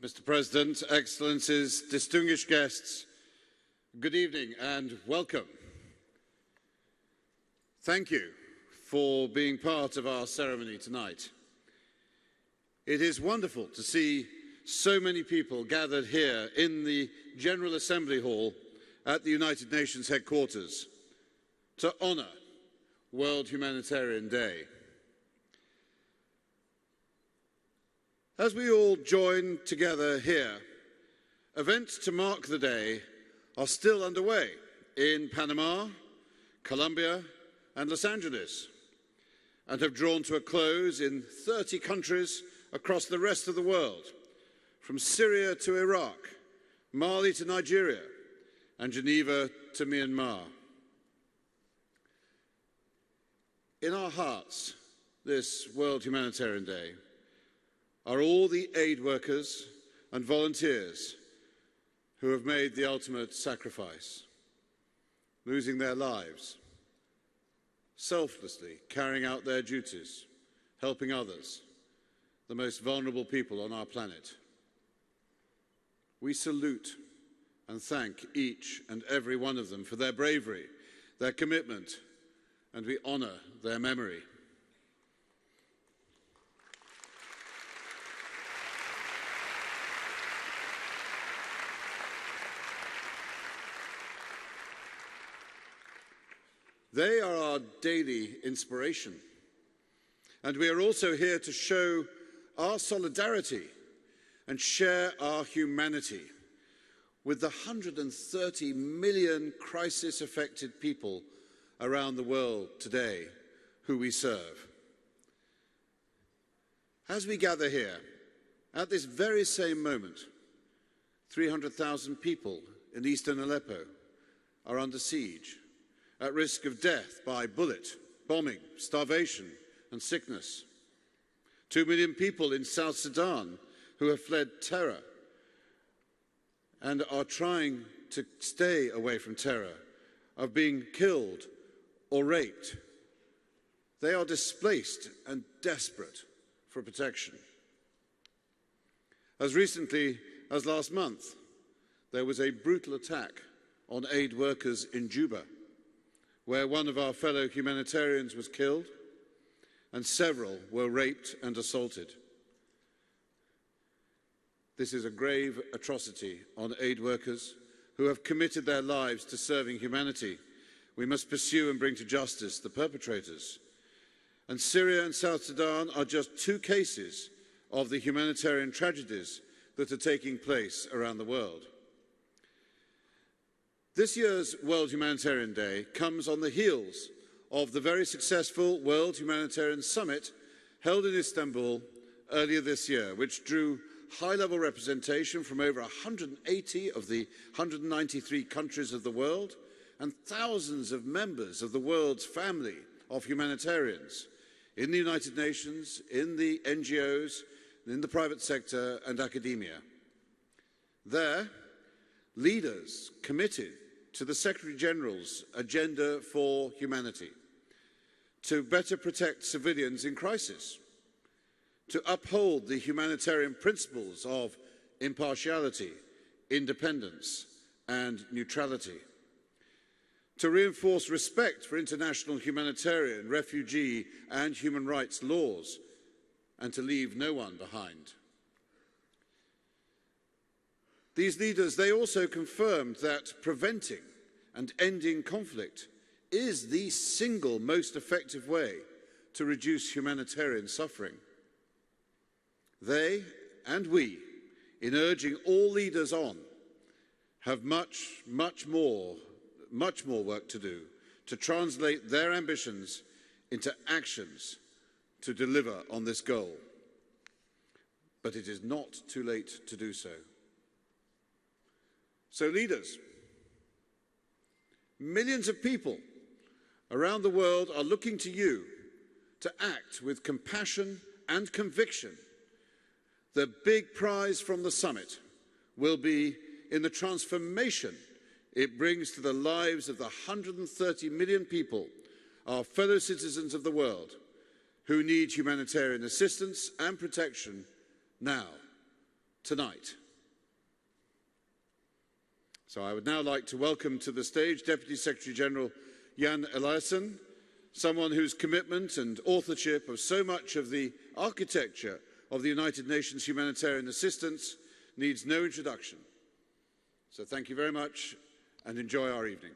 Mr. President, Excellencies, distinguished guests, good evening and welcome. Thank you for being part of our ceremony tonight. It is wonderful to see so many people gathered here in the General Assembly Hall at the United Nations headquarters to honour World Humanitarian Day. As we all join together here, events to mark the day are still underway in Panama, Colombia and Los Angeles, and have drawn to a close in 30 countries across the rest of the world, from Syria to Iraq, Mali to Nigeria, and Geneva to Myanmar. In our hearts, this World Humanitarian Day, are all the aid workers and volunteers who have made the ultimate sacrifice, losing their lives, selflessly carrying out their duties, helping others, the most vulnerable people on our planet. We salute and thank each and every one of them for their bravery, their commitment, and we honour their memory. They are our daily inspiration, and we are also here to show our solidarity and share our humanity with the 130 million crisis-affected people around the world today who we serve. As we gather here, at this very same moment, 300,000 people in eastern Aleppo are under siege, at risk of death by bullet, bombing, starvation and sickness. 2 million people in South Sudan who have fled terror and are trying to stay away from terror, are being killed or raped. They are displaced and desperate for protection. As recently as last month, there was a brutal attack on aid workers in Juba, where one of our fellow humanitarians was killed and several were raped and assaulted. This is a grave atrocity on aid workers who have committed their lives to serving humanity. We must pursue and bring to justice the perpetrators. And Syria and South Sudan are just two cases of the humanitarian tragedies that are taking place around the world. This year's World Humanitarian Day comes on the heels of the very successful World Humanitarian Summit held in Istanbul earlier this year, which drew high-level representation from over 180 of the 193 countries of the world and thousands of members of the world's family of humanitarians in the United Nations, in the NGOs, in the private sector and academia. There, leaders committed to the Secretary-General's Agenda for Humanity, to better protect civilians in crisis, to uphold the humanitarian principles of impartiality, independence and neutrality, to reinforce respect for international humanitarian, refugee and human rights laws, and to leave no one behind. These leaders, they also confirmed that preventing and ending conflict is the single most effective way to reduce humanitarian suffering. They and we, in urging all leaders on, have much more work to do to translate their ambitions into actions to deliver on this goal. But it is not too late to do so. So leaders, millions of people around the world are looking to you to act with compassion and conviction. The big prize from the summit will be in the transformation it brings to the lives of the 130 million people, our fellow citizens of the world, who need humanitarian assistance and protection now, tonight. So I would now like to welcome to the stage Deputy Secretary-General Jan Eliasson, someone whose commitment and authorship of so much of the architecture of the United Nations humanitarian assistance needs no introduction. So thank you very much and enjoy our evening.